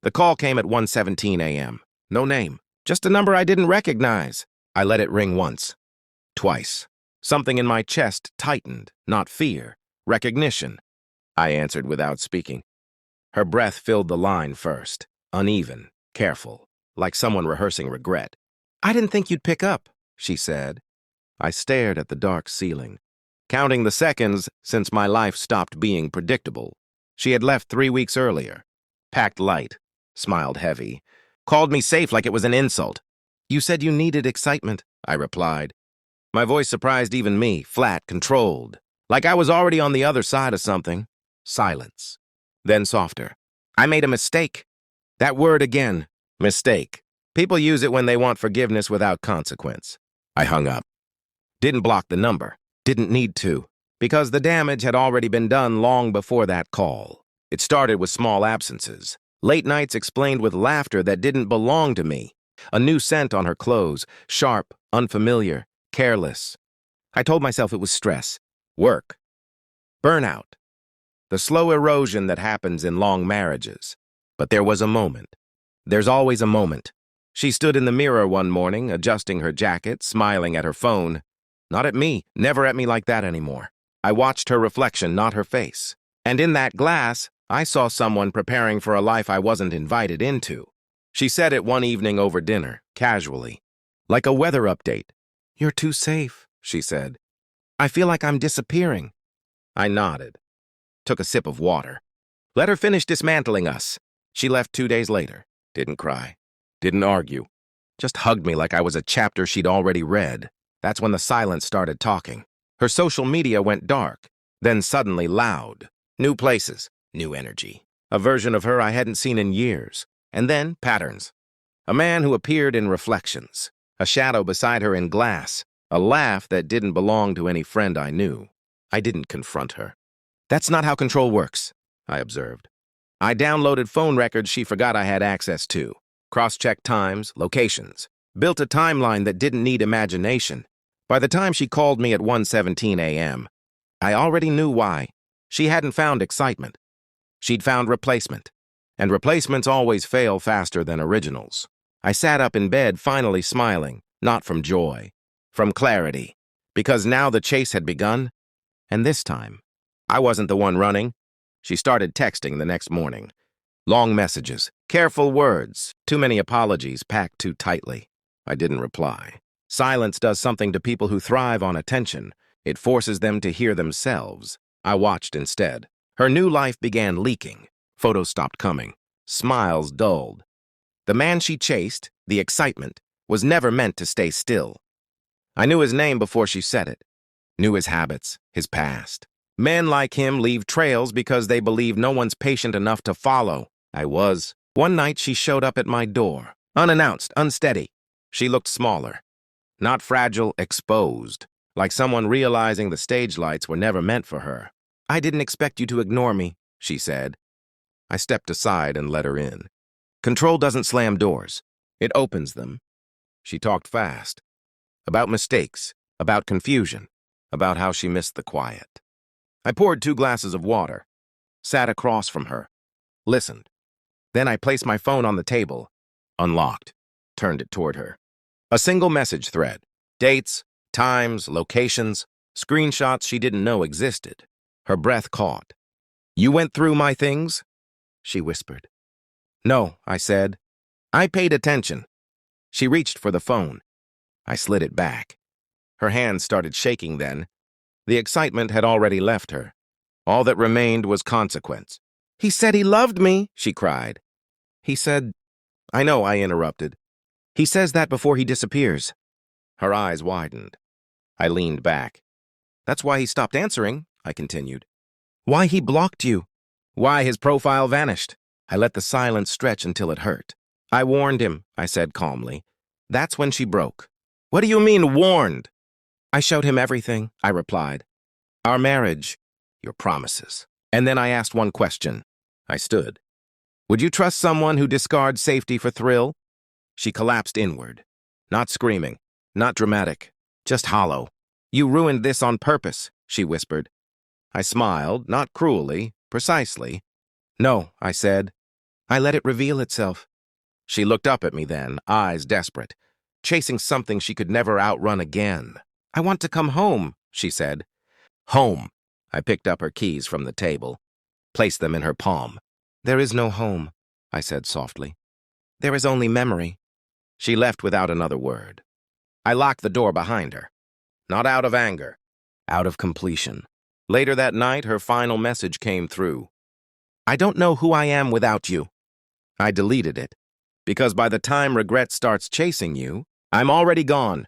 The call came at 1:17 a.m. No name, just a number I didn't recognize. I let it ring once, twice. Something in my chest tightened, not fear, recognition. I answered without speaking. Her breath filled the line first, uneven, careful, like someone rehearsing regret. "I didn't think you'd pick up," she said. I stared at the dark ceiling, counting the seconds since my life stopped being predictable. She had left 3 weeks earlier, packed light, smiled heavy, called me safe like it was an insult. "You said you needed excitement," I replied. My voice surprised even me, flat, controlled, like I was already on the other side of something. Silence. Then softer. "I made a mistake." That word again, mistake. People use it when they want forgiveness without consequence. I hung up. Didn't block the number. Didn't need to, because the damage had already been done long before that call. It started with small absences. Late nights explained with laughter that didn't belong to me. A new scent on her clothes, sharp, unfamiliar, careless. I told myself it was stress, work, burnout, the slow erosion that happens in long marriages. But there was a moment. There's always a moment. She stood in the mirror one morning, adjusting her jacket, smiling at her phone. Not at me, never at me like that anymore. I watched her reflection, not her face. And in that glass, I saw someone preparing for a life I wasn't invited into. She said it one evening over dinner, casually, like a weather update. "You're too safe," she said. "I feel like I'm disappearing." I nodded, took a sip of water. Let her finish dismantling us. She left 2 days later. Didn't cry, didn't argue, just hugged me like I was a chapter she'd already read. That's when the silence started talking. Her social media went dark, then suddenly loud. New places, new energy. A version of her I hadn't seen in years. And then patterns. A man who appeared in reflections. A shadow beside her in glass. A laugh that didn't belong to any friend I knew. I didn't confront her. "That's not how control works," I observed. I downloaded phone records she forgot I had access to. Cross-checked times, locations. Built a timeline that didn't need imagination. By the time she called me at 1:17 a.m., I already knew why. She hadn't found excitement. She'd found replacement. And replacements always fail faster than originals. I sat up in bed, finally smiling, not from joy, from clarity, because now the chase had begun, and this time, I wasn't the one running. She started texting the next morning. Long messages, careful words, too many apologies packed too tightly. I didn't reply. Silence does something to people who thrive on attention. It forces them to hear themselves. I watched instead. Her new life began leaking. Photos stopped coming. Smiles dulled. The man she chased, the excitement, was never meant to stay still. I knew his name before she said it. Knew his habits, his past. Men like him leave trails because they believe no one's patient enough to follow. I was. One night she showed up at my door, unannounced, unsteady. She looked smaller. Not fragile, exposed, like someone realizing the stage lights were never meant for her. "I didn't expect you to ignore me," she said. I stepped aside and let her in. Control doesn't slam doors. It opens them. She talked fast. About mistakes, about confusion, about how she missed the quiet. I poured 2 glasses of water, sat across from her, listened. Then I placed my phone on the table, unlocked, turned it toward her. A single message thread. Dates, times, locations, screenshots she didn't know existed. Her breath caught. "You went through my things?" she whispered. "No," I said. I paid attention. She reached for the phone. I slid it back. Her hands started shaking then. The excitement had already left her. All that remained was consequence. "He said he loved me," she cried. "He said—" "I know," I interrupted. "He says that before he disappears." Her eyes widened. I leaned back. "That's why he stopped answering," I continued. "Why he blocked you. Why his profile vanished." I let the silence stretch until it hurt. "I warned him," I said calmly. That's when she broke. "What do you mean, warned?" "I showed him everything," I replied. "Our marriage, your promises." And then I asked one question. I stood. "Would you trust someone who discards safety for thrill?" She collapsed inward. Not screaming, not dramatic, just hollow. "You ruined this on purpose," she whispered. I smiled, not cruelly, precisely. "No," I said. I let it reveal itself. She looked up at me then, eyes desperate, chasing something she could never outrun again. I want to come home, she said. Home. I picked up her keys from the table, placed them in her palm. There is no home, I said softly. There is only memory. She left without another word. I locked the door behind her. Not out of anger, out of completion. Later that night, her final message came through. I don't know who I am without you. I deleted it, because by the time regret starts chasing you, I'm already gone.